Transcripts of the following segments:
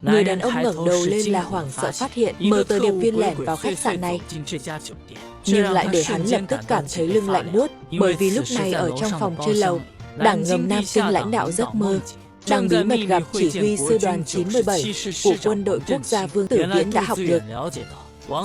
Người đàn ông ngẩng đầu lên là hoảng sợ phát hiện một tờ điệp viên lẻn vào khách sạn này, nhưng lại để hắn lập tức cảm thấy lưng lạnh buốt, bởi vì lúc này ở trong phòng trên lầu, đảng ngầm Nam Kinh lãnh đạo giấc mơ đang bí mật gặp chỉ huy sư đoàn 97 của quân đội quốc gia Vương Tử Viễn đã học được.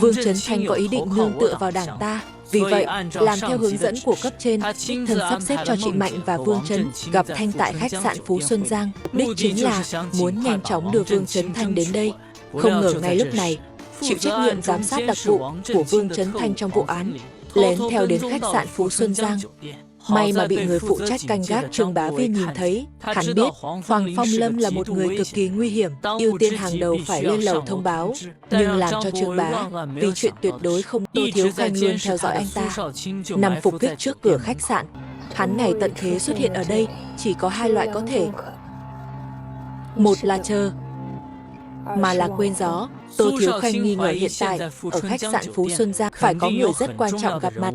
Vương Trấn Thanh có ý định nương tựa vào đảng ta, vì vậy, làm theo hướng dẫn của cấp trên, thần sắp xếp cho chị Mạnh và Vương Trấn gặp Thanh tại khách sạn Phú Xuân Giang. Đích chính là muốn nhanh chóng đưa Vương Trấn Thanh đến đây. Không ngờ ngay lúc này, chịu trách nhiệm giám sát đặc vụ của Vương Trấn Thanh trong vụ án, lén theo đến khách sạn Phú Xuân Giang. May mà bị người phụ trách canh gác Trương Bá Vi nhìn thấy. Hắn biết Hoàng Phong Lâm là một người cực kỳ nguy hiểm, ưu tiên hàng đầu phải lên lầu thông báo. Nhưng làm cho Trương Bá vì chuyện tuyệt đối không, Tô Thiếu Khanh luôn theo dõi anh ta. Nằm phục kích trước cửa khách sạn, hắn ngày tận thế xuất hiện ở đây chỉ có hai loại có thể. Một là chờ, mà là quên gió. Tô Thiếu Khanh nghi ngờ hiện tại ở khách sạn Phú Xuân Giang phải có người rất quan trọng gặp mặt.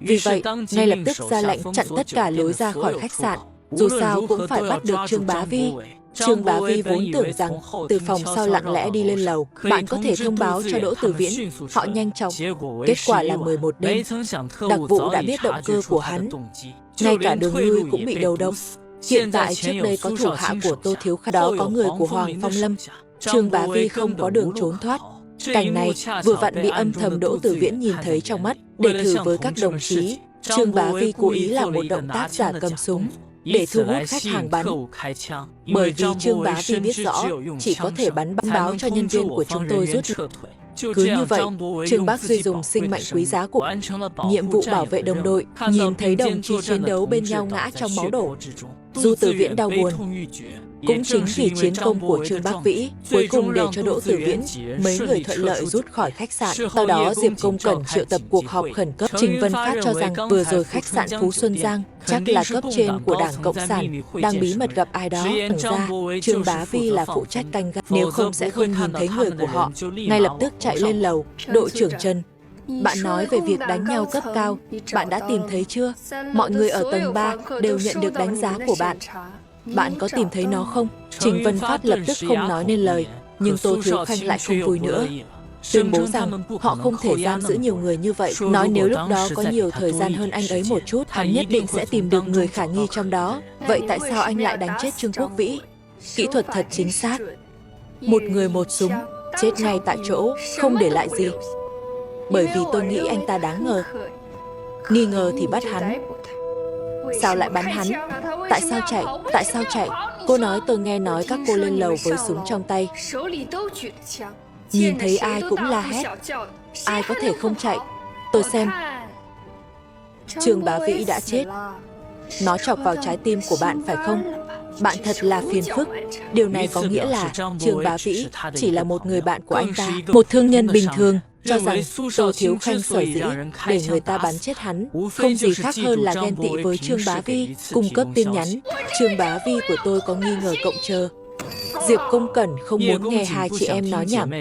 Vì vậy, ngay lập tức ra lệnh chặn tất cả lối ra khỏi khách sạn. Dù sao cũng phải bắt được Trương Bá Vi. Trương Bá Vi vốn tưởng rằng từ phòng sau lặng lẽ đi lên lầu, bạn có thể thông báo cho Đỗ Tử Viễn. Họ nhanh chóng. Kết quả là 11 đêm, đặc vụ đã biết động cơ của hắn. Ngay cả đường lui cũng bị đầu độc. Hiện tại trước đây có thủ hạ của Tô Thiếu Khanh, đó có người của Hoàng Phong Lâm. Trương Bá Vi không có đường trốn thoát. Cảnh này vừa vặn bị âm thầm Đỗ Tử Viễn nhìn thấy trong mắt. Để thử với các đồng chí, Trương Bá Vi cố ý làm một động tác giả cầm súng để thu hút khách hàng bắn. Bởi vì Trương Bá Vi biết rõ chỉ có thể bắn báo cho nhân viên của chúng tôi rút lui. Cứ như vậy, Trương Bác Duy dùng sinh mệnh quý giá của nhiệm vụ bảo vệ đồng đội, nhìn thấy đồng chí chiến đấu bên nhau ngã trong máu đổ. Du Tử Viễn đau buồn. Cũng chính vì chiến công của Trương Bác Vĩ, cuối cùng để cho Đỗ Tử Viễn, mấy người thuận lợi rút khỏi khách sạn. Sau đó Diệp Công Cẩn triệu tập cuộc họp khẩn cấp. Trình Vân Phát cho rằng vừa rồi khách sạn Phú Xuân Giang chắc là cấp trên của Đảng Cộng sản đang bí mật gặp ai đó. Thành ra, Trương Bá Vi là phụ trách canh gác, nếu không sẽ không nhìn thấy người của họ. Ngay lập tức chạy lên lầu. Đội trưởng Trần, bạn nói về việc đánh nhau cấp cao, bạn đã tìm thấy chưa? Mọi người ở tầng 3 đều nhận được đánh giá của bạn. Bạn có tìm thấy nó không? Trình Vân Phát lập tức không nói nên lời, nhưng Tô Thiếu Khanh lại không vui nữa. Tuyên bố rằng họ không thể giam giữ nhiều người như vậy. Nói nếu lúc đó có nhiều thời gian hơn anh ấy một chút, hắn nhất định sẽ tìm được người khả nghi trong đó. Vậy tại sao anh lại đánh chết Trương Quốc Vĩ? Kỹ thuật thật chính xác. Một người một súng, chết ngay tại chỗ, không để lại gì. Bởi vì tôi nghĩ anh ta đáng ngờ. Nghi ngờ thì bắt hắn. Sao lại bắn hắn? Tại sao chạy? Tại sao chạy? Cô nói tôi nghe nói các cô lên lầu với súng trong tay. Nhìn thấy ai cũng la hét. Ai có thể không chạy? Tôi xem. Trương Bá Vĩ đã chết. Nó chọc vào trái tim của bạn phải không? Bạn thật là phiền phức. Điều này có nghĩa là Trương Bá Vĩ chỉ là một người bạn của anh ta, một thương nhân bình thường. Cho rằng Tô Thiếu Khanh sở dĩ để người ta bắn chết hắn không gì khác hơn là ghen tị với Trương Bá Vi. Cung cấp tin nhắn, Trương Bá Vi của tôi có nghi ngờ cộng chờ. Diệp Công Cẩn không muốn nghe hai chị em nói nhảm,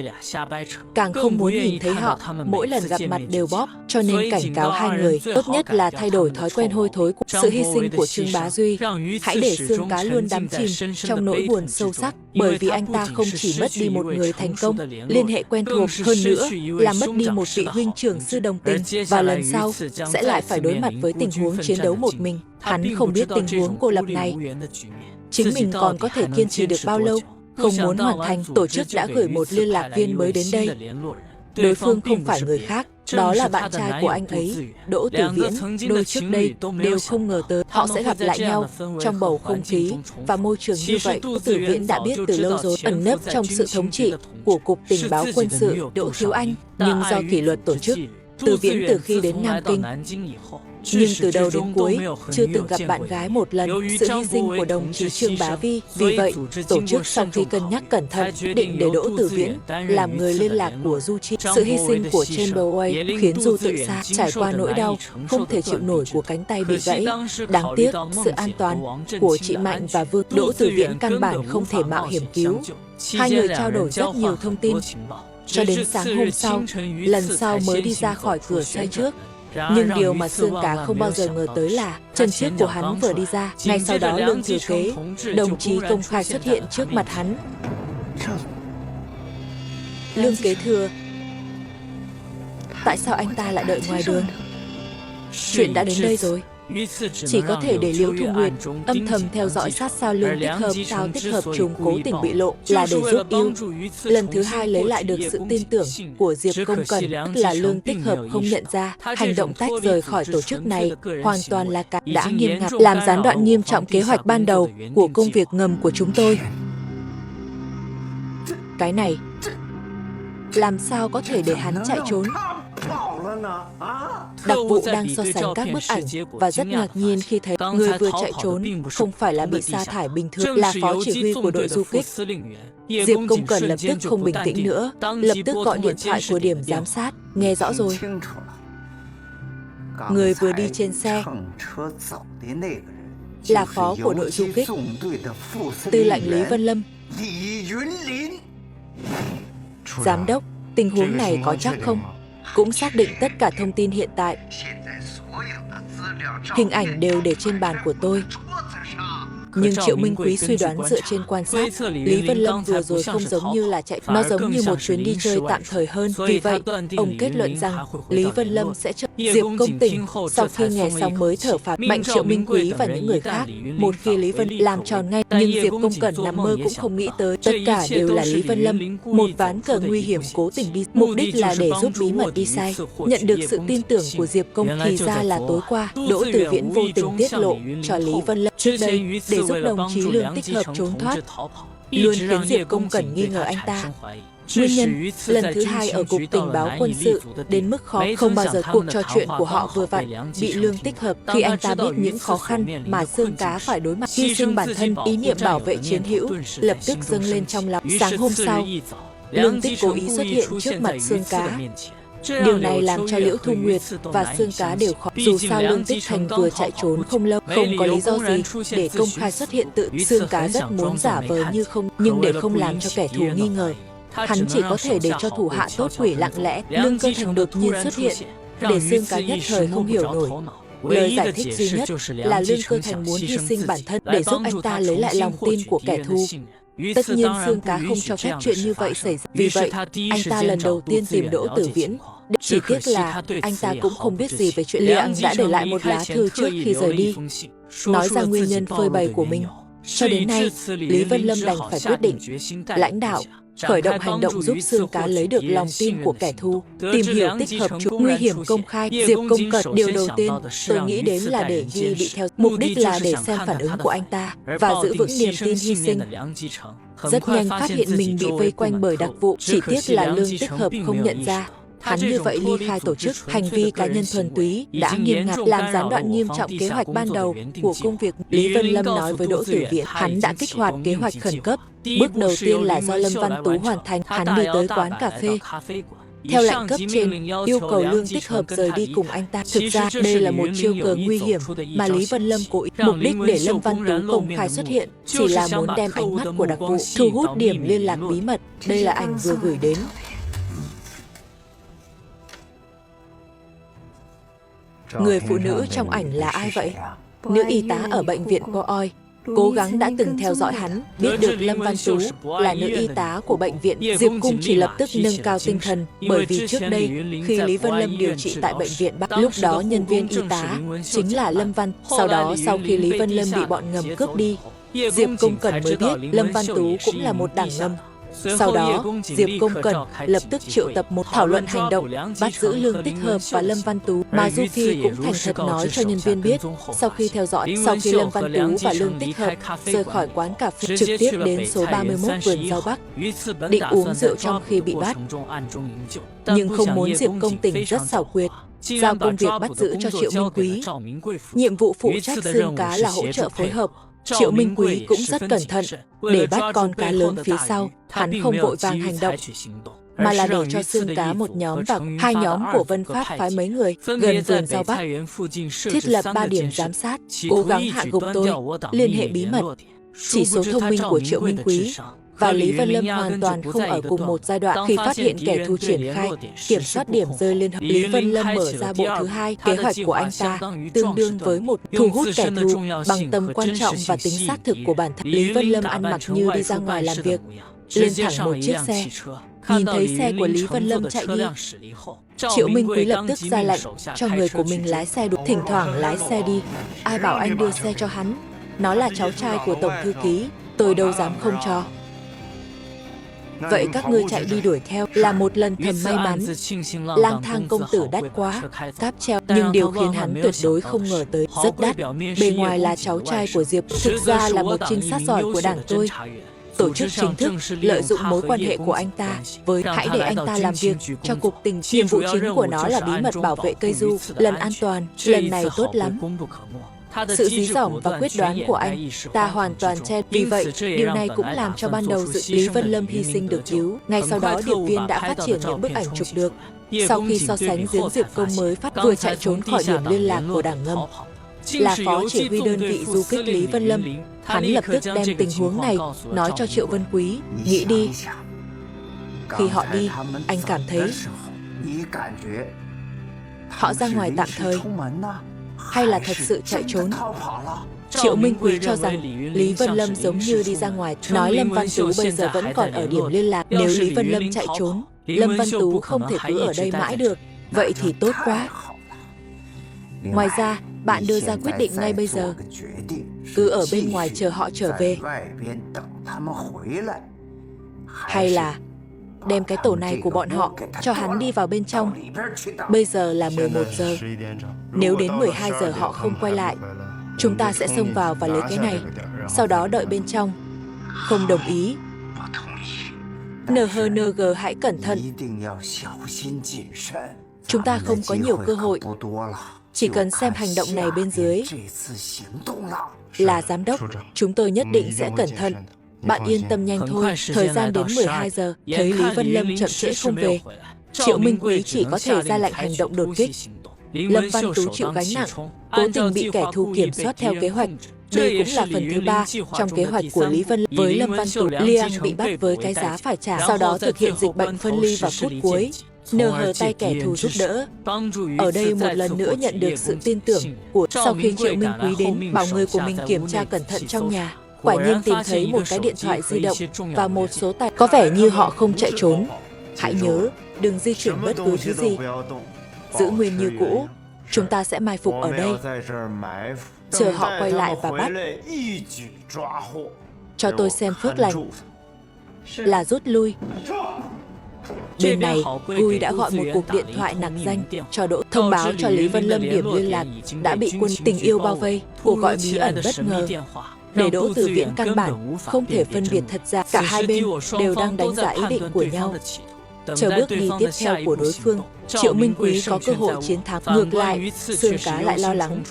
càng không muốn nhìn thấy họ mỗi lần gặp mặt đều bóp, cho nên cảnh cáo hai người tốt nhất là thay đổi thói quen hôi thối của sự hy sinh của Trương Bá Duy. Hãy để xương cá luôn đắm chìm trong nỗi buồn sâu sắc, bởi vì anh ta không chỉ mất đi một người thành công, liên hệ quen thuộc, hơn nữa là mất đi một vị huynh trưởng sư đồng tình, và lần sau sẽ lại phải đối mặt với tình huống chiến đấu một mình. Hắn không biết tình huống cô lập này chính mình còn có thể kiên trì được bao lâu. Không muốn hoàn thành, tổ chức đã gửi một liên lạc viên mới đến đây. Đối phương không phải người khác, đó là bạn trai của anh ấy, Đỗ Tử Viễn. Đôi trước đây đều không ngờ tới họ sẽ gặp lại nhau trong bầu không khí và môi trường như vậy. Đỗ Tử Viễn đã biết từ lâu rồi, ẩn nấp trong sự thống trị của Cục Tình báo Quân sự Đỗ Thiếu Anh, nhưng do kỷ luật tổ chức, Tử Viễn từ khi đến Nam Kinh, nhưng từ đầu đến cuối chưa từng gặp bạn gái một lần. Sự hy sinh của đồng chí Trương Bá Vi, vì vậy tổ chức sau khi cân nhắc cẩn thận định để Đỗ Tử Viễn làm người liên lạc của Du Chi. Sự hy sinh của Chamberlain khiến Du tự sát, trải qua nỗi đau không thể chịu nổi của cánh tay bị gãy. Đáng tiếc sự an toàn của chị Mạnh và Vương, Đỗ Tử Viễn căn bản không thể mạo hiểm cứu. Hai người trao đổi rất nhiều thông tin cho đến sáng hôm sau, lần sau mới đi ra khỏi cửa xe trước. Nhưng điều mà xương cá không bao giờ ngờ tới là chân trước của hắn vừa đi ra, ngay sau đó Lương Thừa Kế, đồng chí công khai xuất hiện trước mặt hắn. Lương kế thừa. Tại sao anh ta lại đợi ngoài đường? Chuyện đã đến đây rồi. Chỉ có thể để Liễu Thu Nguyệt âm thầm theo dõi sát sao Lương Tích Hợp sao tích hợp chúng cố tình bị lộ là để giúp yêu. Lần thứ hai lấy lại được sự tin tưởng của Diệp Công Cẩn là Lương Tích Hợp không nhận ra hành động tách rời khỏi tổ chức này hoàn toàn là đã nghiêm ngặt làm gián đoạn nghiêm trọng kế hoạch ban đầu của công việc ngầm của chúng tôi. Cái này làm sao có thể để hắn chạy trốn? Đặc vụ đang so sánh các bức ảnh và rất ngạc nhiên khi thấy người vừa chạy trốn không phải là bị sa thải bình thường, là phó chỉ huy của đội du kích. Diệp Công Cẩn lập tức không bình tĩnh nữa, lập tức gọi điện thoại của điểm giám sát. Nghe rõ rồi. Người vừa đi trên xe là phó của đội du kích, tư lệnh Lý Vân Lâm. Giám đốc, tình huống này có chắc không? Cũng xác định tất cả thông tin hiện tại. Hình ảnh đều để trên bàn của tôi. Nhưng Triệu Minh Quý suy đoán dựa trên quan sát, Lý Vân Lâm vừa rồi không giống như là chạy, nó giống như một chuyến đi chơi tạm thời hơn. Vì vậy, ông kết luận rằng Lý Vân Lâm sẽ chờ Diệp Công Tỉnh. Sau khi nghe xong mới thở phào mạnh Triệu Minh Quý và những người khác. Một khi Lý Vân làm tròn ngay, nhưng Diệp Công Cẩn nằm mơ cũng không nghĩ tới tất cả đều là Lý Vân Lâm. Một ván cờ nguy hiểm cố tình đi, mục đích là để giúp bí mật đi sai. Nhận được sự tin tưởng của Diệp Công thì ra là tối qua Đỗ Tử Viễn vô tình tiết lộ cho Lý Vân Lâm trước đây để giúp đồng chí Lương Tích Hợp trốn thoát, luôn khiến Diệp Công Cẩn nghi ngờ anh ta. Nguyên nhân, lần thứ hai ở Cục Tình báo Quân sự, đến mức khó không bao giờ cuộc trò chuyện của họ vừa vặn bị Lương Tích Hợp khi anh ta biết những khó khăn mà xương cá phải đối mặt, hy sinh bản thân, ý niệm bảo vệ chiến hữu lập tức dâng lên trong lòng. Sáng hôm sau, Lương Tích cố ý xuất hiện trước mặt xương cá. Điều này làm cho Liễu Thu Nguyệt và xương cá đều khó. Dù sao Lương Tích Thành vừa chạy trốn không lâu, không có lý do gì để công khai xuất hiện tự. Xương cá rất muốn giả vờ như không, nhưng để không làm cho kẻ thù nghi ngờ, hắn chỉ có thể để cho thủ hạ tốt quỷ lặng lẽ. Lương Cơ Thành đột nhiên xuất hiện, để xương cá nhất thời không hiểu nổi. Lời giải thích duy nhất là Lương Cơ Thành muốn hy sinh bản thân để giúp anh ta lấy lại lòng tin của kẻ thù. Tất nhiên xương cá không cho phép chuyện như vậy xảy ra. Vì vậy, anh ta lần đầu tiên tìm Đỗ Tử Viễn. Chỉ tiếc là anh ta cũng không biết gì về chuyện Liang đã để lại một lá thư trước khi rời đi, nói ra nguyên nhân phơi bày của mình. Cho đến nay, Lý Vân Lâm đành phải quyết định lãnh đạo khởi động hành động giúp xương cá lấy được lòng tin của kẻ thù, tìm hiểu tích hợp chủ nguy hiểm công khai. Diệp Công Cẩn điều đầu tiên tôi nghĩ đến là để Ghi bị theo, mục đích là để xem phản ứng của anh ta và giữ vững niềm tin hy sinh. Rất nhanh phát hiện mình bị vây quanh bởi đặc vụ, chỉ tiếc là Lương Tích Hợp không nhận ra. Hắn như vậy ly khai tổ chức, hành vi cá nhân thuần túy, đã nghiêm ngặt làm gián đoạn nghiêm trọng kế hoạch ban đầu của công việc. Lý Vân Lâm nói với Đỗ Tử Viễn, hắn đã kích hoạt kế hoạch khẩn cấp. Bước đầu tiên là do Lâm Văn Tú hoàn thành, hắn đi tới quán cà phê. Theo lệnh cấp trên, yêu cầu Lương Tích Hợp rời đi cùng anh ta. Thực ra, đây là một chiêu cờ nguy hiểm mà Lý Vân Lâm cố ý. Mục đích để Lâm Văn Tú công khai xuất hiện chỉ là muốn đem ánh mắt của đặc vụ thu hút điểm liên lạc bí mật. Đây là ảnh vừa gửi đến. Người phụ nữ trong ảnh là ai vậy? Nữ y tá ở bệnh viện Co Oi. Cố gắng đã từng theo dõi hắn, biết được Lâm Văn Tú là nữ y tá của bệnh viện. Diệp Cung chỉ lập tức nâng cao tinh thần, bởi vì trước đây, khi Lý Vân Lâm điều trị tại bệnh viện Bắc, lúc đó nhân viên y tá chính là Lâm Văn. Sau đó, sau khi Lý Vân Lâm bị bọn ngầm cướp đi, Diệp Công Cẩn mới biết Lâm Văn Tú cũng là một đảng ngầm. Sau đó, Diệp Công Cẩn lập tức triệu tập một thảo luận hành động, bắt giữ Lương Tích Hợp và Lâm Văn Tú. Mà Du Phi cũng thành thật nói cho nhân viên biết, sau khi theo dõi, sau khi Lâm Văn Tú và Lương Tích Hợp rời khỏi quán cà phê, trực tiếp đến số 31 vườn rau Bắc, định uống rượu trong khi bị bắt. Nhưng không muốn Diệp Công Tỉnh rất xảo quyệt, giao công việc bắt giữ cho Triệu Minh Quý. Nhiệm vụ phụ trách xương cá là hỗ trợ phối hợp. Triệu Minh Quý cũng rất cẩn thận, để bắt con cá lớn phía sau, hắn không vội vàng hành động, mà là để cho xương cá một nhóm và hai nhóm của Vân Pháp phái mấy người gần vườn rau Bắc, thiết lập 3 điểm giám sát, cố gắng hạ gục tôi, liên hệ bí mật. Chỉ số thông minh của Triệu Minh Quý và Lý Vân Lâm hoàn toàn không ở cùng một giai đoạn. Khi phát hiện kẻ thù triển khai kiểm soát điểm rơi liên hợp, Lý Vân Lâm mở ra bộ thứ hai. Kế hoạch của anh ta tương đương với một thu hút kẻ thù bằng tầm quan trọng và tính xác thực của bản thân. Lý Vân Lâm ăn mặc như đi ra ngoài làm việc, lên thẳng một chiếc xe. Nhìn thấy xe của Lý Vân Lâm chạy đi, Triệu Minh Quý lập tức ra lệnh cho người của mình lái xe đuổi, thỉnh thoảng lái xe đi. Ai bảo anh đưa xe cho hắn? Nó là cháu trai của tổng thư ký, tôi đâu dám không cho. Vậy các ngươi chạy đi đuổi theo là một lần thầm may mắn. Lang thang công tử đắt quá, cáp treo, nhưng điều khiến hắn tuyệt đối không ngờ tới rất đắt. Bề ngoài là cháu trai của Diệp, thực ra là một trinh sát giỏi của đảng tôi. Tổ chức chính thức lợi dụng mối quan hệ của anh ta với hãy để anh ta làm việc cho cục tình. Nhiệm vụ chính của nó là bí mật bảo vệ cây du, lần an toàn, lần này tốt lắm. Sự dí dỏm và quyết đoán của anh ta hoàn toàn che. Vì vậy, điều này cũng làm cho ban đầu dự Lý Vân Lâm hy sinh được cứu. Ngay sau đó, điệp viên đã phát triển những bức ảnh chụp được. Sau khi so sánh, Giếng Diệp Công mới phát vừa chạy trốn khỏi điểm liên lạc của đảng ngầm. Là phó chỉ huy đơn vị du kích Lý Vân Lâm, hắn lập tức đem tình huống này nói cho Triệu Vân Quý. Nghĩ đi, khi họ đi, anh cảm thấy họ ra ngoài tạm thời hay là thật sự chạy trốn? Triệu Minh Quý cho rằng Lý Vân Lâm giống như đi ra ngoài, nói Lâm Văn Tú bây giờ vẫn còn ở điểm liên lạc. Nếu Lý Vân Lâm chạy trốn, Lâm Văn Tú không thể cứ ở đây mãi được. Vậy thì tốt quá. Ngoài ra, bạn đưa ra quyết định ngay bây giờ. Cứ ở bên ngoài chờ họ trở về. Hay là đem cái tổ này của bọn họ cho hắn đi vào bên trong. Bây giờ là 11 giờ. Nếu đến 12 giờ họ không quay lại, chúng ta sẽ xông vào và lấy cái này, sau đó đợi bên trong. Không đồng ý. NHNG hãy cẩn thận. Chúng ta không có nhiều cơ hội. Chỉ cần xem hành động này bên dưới. Là giám đốc, chúng tôi nhất định sẽ cẩn thận. Bạn yên tâm nhanh thôi. Thời gian đến 12 giờ, thấy Lý Vân Lâm chậm trễ không về, Triệu Minh Quý chỉ có thể ra lệnh hành động đột kích. Lâm Văn Tú chịu gánh nặng, cố tình bị kẻ thù kiểm soát theo kế hoạch. Đây cũng là phần thứ 3 trong kế hoạch của Lý Vân Lâm. Với Lâm Văn Tú, Liang bị bắt với cái giá phải trả, sau đó thực hiện dịch bệnh phân ly vào phút cuối. NH tay kẻ thù giúp đỡ. Ở đây một lần nữa nhận được sự tin tưởng của. Sau khi Triệu Minh Quý đến, bảo người của mình kiểm tra cẩn thận trong nhà. Quả nhiên tìm thấy một cái điện thoại di động và một số tài. Có vẻ như họ không chạy trốn. Hãy nhớ, đừng di chuyển bất cứ thứ gì. Giữ nguyên như cũ. Chúng ta sẽ mai phục ở đây, chờ họ quay lại và bắt. Cho tôi xem phước lành. Là rút lui. Bên này, Gui đã gọi một cuộc điện thoại nặc danh cho Đỗ, thông báo cho Lý Vân Lâm điểm liên lạc đã bị quân tình yêu bao vây. Cuộc gọi bí ẩn bất ngờ để Đỗ Tử Viễn căn bản không thể phân biệt thật giả. Cả hai bên đều đang đánh giá ý định của nhau, chờ bước đi tiếp theo của đối phương. Triệu Minh Quý có cơ hội chiến thắng. Ngược lại, Sương Cá lại lo lắng.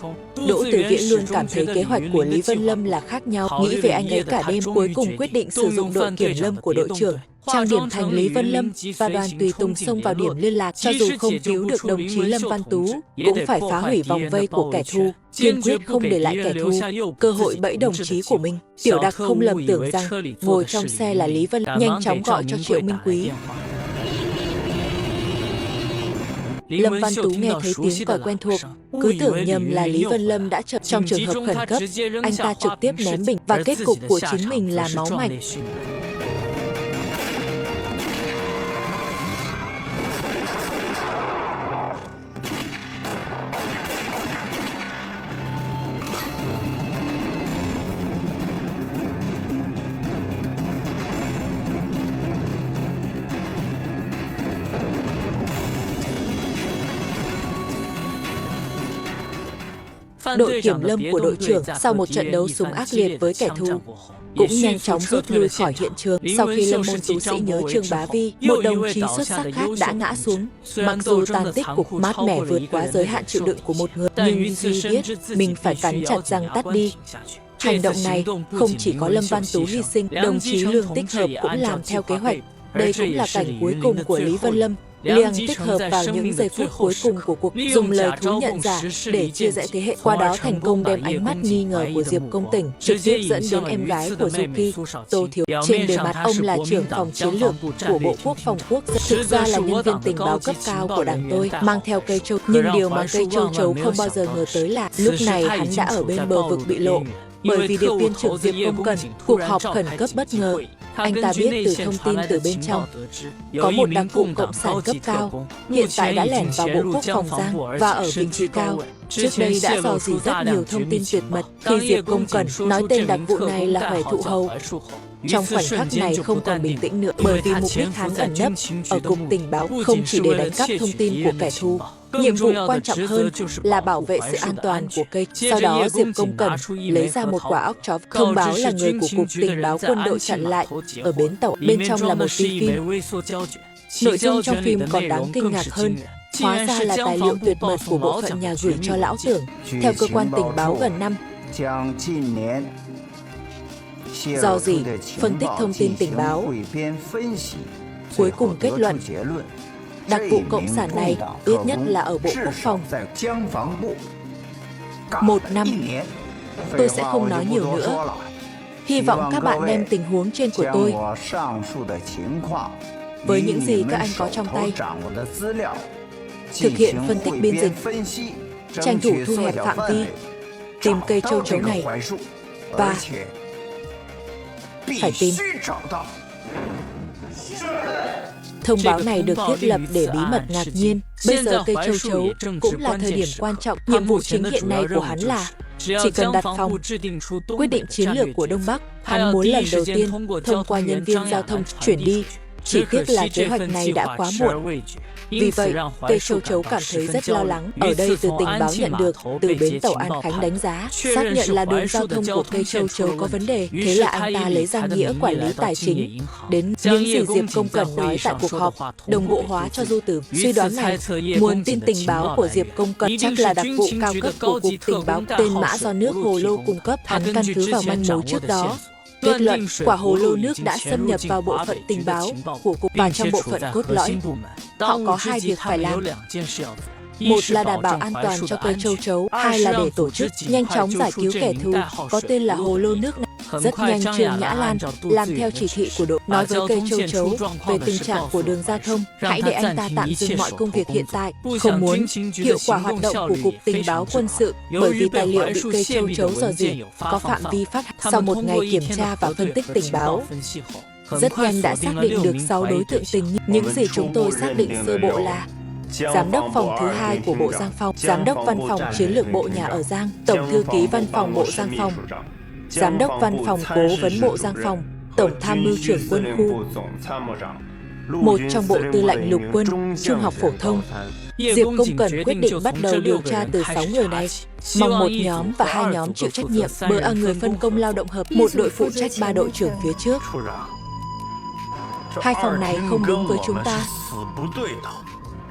Đỗ Tử Viễn luôn cảm thấy kế hoạch của Lý Vân Lâm là khác nhau, nghĩ về anh ấy cả đêm, cuối cùng quyết định sử dụng đội kiểm lâm của đội trưởng trang điểm thành Lý Vân Lâm và đoàn tùy tùng xông vào điểm liên lạc. Cho dù không cứu được đồng chí Lâm Văn Tú, cũng phải phá hủy vòng vây của kẻ thù, kiên quyết không để lại kẻ thù cơ hội bẫy đồng chí của mình. Tiểu Đặc không lầm tưởng rằng ngồi trong xe là Lý Vân Lâm, nhanh chóng gọi cho Triệu Minh Quý. Lâm Văn Tú nghe thấy tiếng còi quen thuộc, cứ tưởng nhầm là Lý Vân Lâm đã trợ. Trong trường hợp khẩn cấp, anh ta trực tiếp ném bình và kết cục của chính mình là máu mạch. Đội kiểm lâm của đội trưởng sau một trận đấu súng ác liệt với kẻ thù cũng nhanh chóng rút lui khỏi hiện trường. Sau khi Lâm môn tú sĩ nhớ Trương Bá Vi, một đồng chí xuất sắc khác đã ngã xuống. Mặc dù tàn tích cục mát mẻ vượt quá giới hạn chịu đựng của một người, nhưng Duy biết mình phải cắn chặt răng tắt đi. Hành động này không chỉ có Lâm Văn Tú hy sinh, đồng chí Lương Tích Hợp cũng làm theo kế hoạch. Đây cũng là cảnh cuối cùng của Lý Vân Lâm. Liang tích hợp vào những giây phút cuối cùng của cuộc, dùng lời thú nhận giả để chia rẽ thế hệ, qua đó thành công đem ánh mắt nghi ngờ của Diệp Công Tỉnh trực tiếp dẫn đến em gái của Yuki, Tô Thiếu. Trên bề mặt ông là trưởng phòng chiến lược của Bộ Quốc phòng quốc dân, thực ra là nhân viên tình báo cấp cao của đảng tôi, mang theo cây châu. Nhưng điều mà cây châu chấu không bao giờ ngờ tới là lúc này hắn đã ở bên bờ vực bị lộ. Bởi vì điệp viên trưởng Diệp Công Cần, cuộc họp khẩn cấp bất ngờ, Anh ta biết từ thông tin từ bên trong, có một đặc vụ cộng sản cấp cao, hiện tại đã lẻn vào Bộ Quốc phòng Giang và ở vị trí cao. Trước đây đã dò dỉ rất nhiều thông tin tuyệt mật khi Diệp Công Cẩn nói tên đặc vụ này là Huệ Thụ Hầu. Trong khoảnh khắc này không còn bình tĩnh nữa, bởi vì mục đích hắn ẩn nấp ở cục tình báo không chỉ để đánh cắp thông tin của kẻ thù. Nhiệm vụ quan trọng hơn là bảo vệ sự an toàn của cây. Sau đó Diệp Công Cẩn lấy ra một quả óc chó, thông báo là người của Cục Tình báo quân đội chặn lại ở bến tàu. Bên trong là một tin phim. Nội dung trong phim còn đáng kinh ngạc hơn. Hóa ra là tài liệu tuyệt mật của bộ phận nhà gửi cho Lão Tưởng. Theo cơ quan tình báo gần năm, do gì phân tích thông tin tình báo, cuối cùng kết luận đặc vụ cộng sản này ít nhất là ở Bộ Quốc phòng. 1 năm, tôi sẽ không nói nhiều nữa. Hy vọng các bạn đem tình huống trên của tôi với những gì các anh có trong tay, thực hiện phân tích biên dịch, tranh thủ thu hẹp phạm vi, tìm cây châu chấu này và phải tìm. Thông báo này được thiết lập để bí mật ngạc nhiên. Bây giờ cây châu chấu cũng là thời điểm quan trọng. Nhiệm vụ chính hiện nay của hắn là chỉ cần đặt phòng, quyết định chiến lược của Đông Bắc. Hắn muốn lần đầu tiên thông qua nhân viên giao thông chuyển đi. Chỉ tiếc là kế hoạch này đã quá muộn. Vì vậy, cây châu chấu cảm thấy rất lo lắng. Ở đây từ tình báo nhận được, từ bến tàu An Khánh đánh giá, xác nhận là đường giao thông của cây châu chấu có vấn đề. Thế là anh ta lấy danh nghĩa quản lý tài chính. Đến những gì Diệp Công Cẩn nói tại cuộc họp, đồng bộ hóa cho Du Tử. Suy đoán này, nguồn tin tình báo của Diệp Công Cẩn chắc là đặc vụ cao cấp của Cục Tình báo, tên mã do nước Hồ Lô cung cấp. Hắn căn cứ vào manh mối trước đó, kết luận quả hồ lô nước đã xâm nhập vào bộ phận tình báo của cục và trong bộ phận cốt lõi. Họ có hai việc phải làm. Một là đảm bảo an toàn cho cây châu chấu, hai là để tổ chức nhanh chóng giải cứu kẻ thù có tên là hồ lô nước này. Rất nhanh Trương Nhã Lan làm theo chỉ thị của đội, nói với cây châu chấu về tình trạng của đường giao thông. Hãy để anh ta tạm dừng mọi công việc hiện tại, không muốn hiệu quả hoạt động của Cục Tình báo quân sự, bởi vì tài liệu bị cây châu chấu dò dỉ có phạm vi phát. Sau một ngày kiểm tra và phân tích tình báo, rất nhanh đã xác định được 6 đối tượng tình nghi. Những gì chúng tôi xác định sơ bộ là Giám đốc phòng thứ 2 của Bộ Giang Phong, Giám đốc Văn phòng Chiến lược Bộ Nhà ở Giang, Tổng thư ký Văn phòng Bộ Giang Phong, Giám đốc Văn phòng Cố vấn Bộ Giang Phong, Tổng tham mưu trưởng quân khu, một trong Bộ Tư lệnh Lục quân, Trung học phổ thông. Diệp Công Cẩn quyết định bắt đầu điều tra từ 6 người này, mong một nhóm và 2 nhóm chịu trách nhiệm, bởi người phân công lao động hợp, một đội phụ trách 3 đội trưởng phía trước. 2 phòng này không đúng với chúng ta,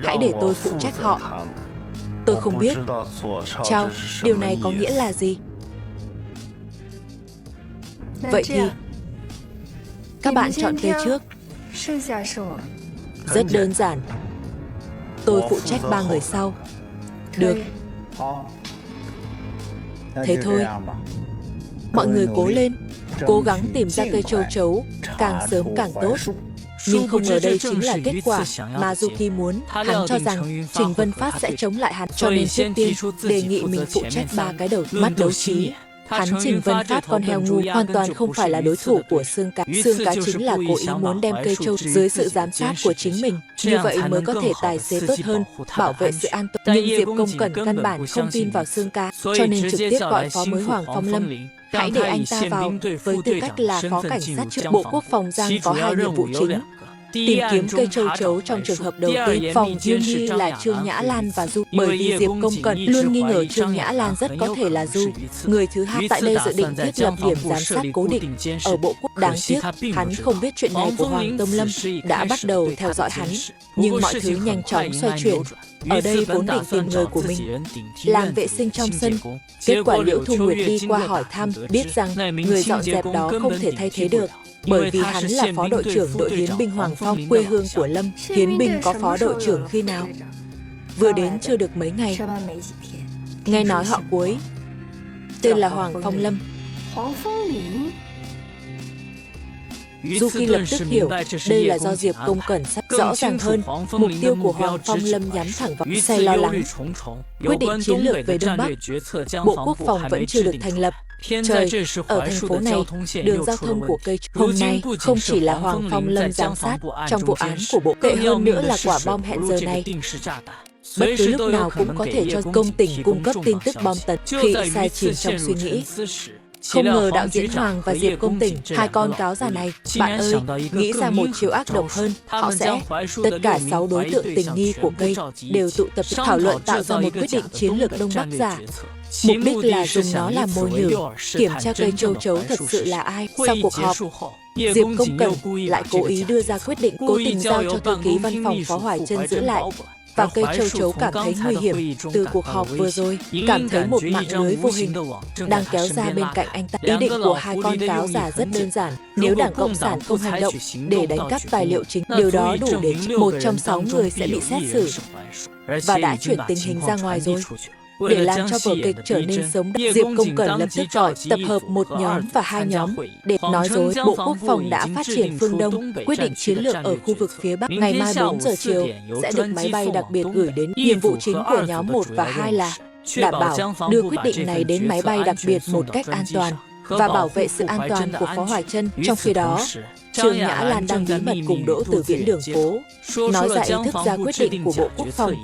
hãy để tôi phụ trách họ. Tôi không biết. Chào, điều này có nghĩa là gì? Vậy thì các bạn chọn cây trước. Rất đơn giản. Tôi phụ trách 3 người sau. Được. Thế thôi. Mọi người cố lên, cố gắng tìm ra cây châu chấu, càng sớm càng tốt. Nhưng không ngờ đây chính là kết quả mà Yuki muốn. Hắn cho rằng Trình Vân Phát sẽ chống lại hắn, cho nên trước tiên đề nghị mình phụ trách 3 cái đầu mắt đấu trí. Hắn Trình Vân Phát con heo ngu hoàn toàn không phải là đối thủ của Xương Cá. Xương Cá chính là cố ý muốn đem cây châu dưới sự giám sát của chính mình, như vậy mới có thể tài xế tốt hơn, bảo vệ sự an toàn. Nhưng Diệp Công Cẩn căn bản không tin vào Xương Cá, cho nên trực tiếp gọi Phó Mới Hoàng Phong Lâm. Hãy để anh ta vào với tư cách là Phó Cảnh sát trưởng Bộ Quốc phòng Giang, có 2 nhiệm vụ chính: tìm kiếm cây châu chấu trong trường hợp đầu tiên. Phòng Dương nghi là Trương Nhã Lan và Du, bởi vì Diệp Công Cẩn luôn nghi ngờ Trương Nhã Lan rất có thể là Du. Người thứ 2 tại đây dự định thiết lập điểm giám sát cố định ở Bộ Quốc. Đáng tiếc, hắn không biết chuyện này của Hoàng Tông Lâm đã bắt đầu theo dõi hắn, nhưng mọi thứ nhanh chóng xoay chuyển. Ở đây vốn định tìm người của mình làm vệ sinh trong sân. Kết quả Liễu Thu Nguyệt đi qua hỏi thăm, biết rằng người dọn dẹp đó không thể thay thế được, bởi vì hắn là phó đội trưởng đội hiến binh Hoàng Phong, quê hương của Lâm. Hiến binh có phó đội trưởng khi nào? Vừa đến chưa được mấy ngày. Nghe nói họ cuối tên là Hoàng Phong Lâm. Du Kỳ lập tức hiểu đây là do Diệp Công Cẩn sắp rõ ràng hơn. Mục tiêu của Hoàng Phong Lâm nhắm thẳng vào Sai lo lắng. Quyết định chiến lược về Đông Bắc, Bộ Quốc phòng vẫn chưa được thành lập. Trời, ở thành phố này, đường giao thông của cây hôm nay không chỉ là Hoàng Phong Lâm giám sát trong vụ án của Bộ, tệ hơn nữa là quả bom hẹn giờ này. Bất cứ lúc nào cũng có thể cho công tỉnh cung cấp tin tức bom tấn khi sai chìm trong suy nghĩ. Không ngờ đạo diễn Hoàng và Diệp Công Tỉnh, hai con cáo già này, bạn ơi, nghĩ ra một chiêu ác độc hơn, họ sẽ, tất cả 6 đối tượng tình nghi của cây đều tụ tập thảo luận tạo ra một quyết định chiến lược Đông Bắc giả. Mục đích là dùng nó làm mồi nhử, kiểm tra cây châu chấu thật sự là ai. Sau cuộc họp, Diệp Công Cẩn lại cố ý đưa ra quyết định cố tình giao cho thư ký văn phòng Phó Hoài Trân giữ lại. Và cây châu chấu cảm thấy nguy hiểm từ cuộc họp vừa rồi, cảm thấy một mạng lưới vô hình đang kéo ra bên cạnh anh ta. Ý định của hai con cáo già rất đơn giản, nếu Đảng Cộng sản không hành động để đánh cắp tài liệu chính, điều đó đủ để một trong 6 người sẽ bị xét xử. Và đã chuyển tình hình ra ngoài rồi. Để làm cho vở kịch trở nên sống động, Diệp Công Cẩn lập tức gọi tập hợp một nhóm và 2 nhóm để nói dối Bộ Quốc phòng đã phát triển phương Đông, quyết định chiến lược ở khu vực phía Bắc. Ngày mai 4 giờ chiều sẽ được máy bay đặc biệt gửi đến. Nhiệm vụ chính của nhóm 1 và 2 là đảm bảo đưa quyết định này đến máy bay đặc biệt một cách an toàn và bảo vệ sự an toàn của Phó Hoài Trân. Trong khi đó, Trương Nhã Lan đang bí mật cùng Đỗ Tử Viễn đường phố, nói ra ý thức ra quyết định của Bộ Quốc phòng.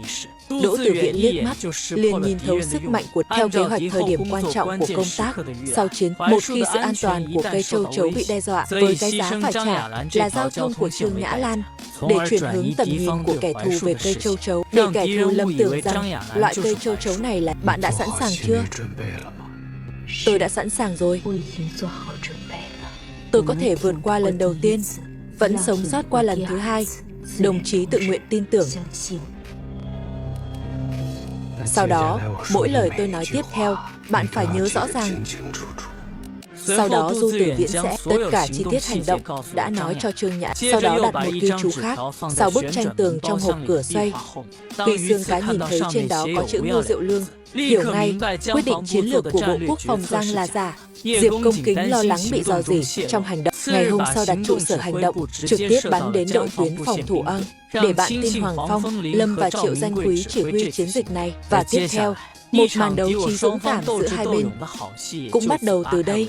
Đỗ Tử Viễn liếc mắt, liền nhìn thấu sức mạnh của theo kế hoạch thời điểm quan trọng của công tác. Sau chiến, một khi sự an toàn của cây châu chấu bị đe dọa, với cái giá phải trả là giao thông của Trương Nhã Lan, để chuyển hướng tầm nhìn của kẻ thù về cây châu chấu, để kẻ thù lầm tưởng rằng loại cây châu chấu này là. Bạn đã sẵn sàng chưa? Tôi đã sẵn sàng rồi. Tôi có thể vượt qua lần đầu tiên, vẫn sống sót qua lần thứ 2. Đồng chí tự nguyện tin tưởng. Sau đó, mỗi lời tôi nói tiếp theo, bạn phải nhớ rõ ràng. Sau đó Du Tử Viễn sẽ tất cả chi tiết hành động đã nói cho Trương Nhã. Sau đó đặt một ghi chú khác sau bức tranh tường trong hộp cửa xoay. Khi Sương Cá nhìn thấy trên đó có chữ Ngô Diệu Lương, hiểu ngay quyết định chiến lược của Bộ Quốc phòng Giang là giả. Diệp Công Kính lo lắng bị rò rỉ trong hành động. Ngày hôm sau đặt trụ sở hành động, trực tiếp bắn đến đội tuyến phòng thủ Ân, để bạn tin Hoàng Phong, Lâm và Triệu Danh Quý chỉ huy chiến dịch này. Và tiếp theo, một màn đấu trí dũng cảm giữa hai bên cũng bắt đầu từ đây.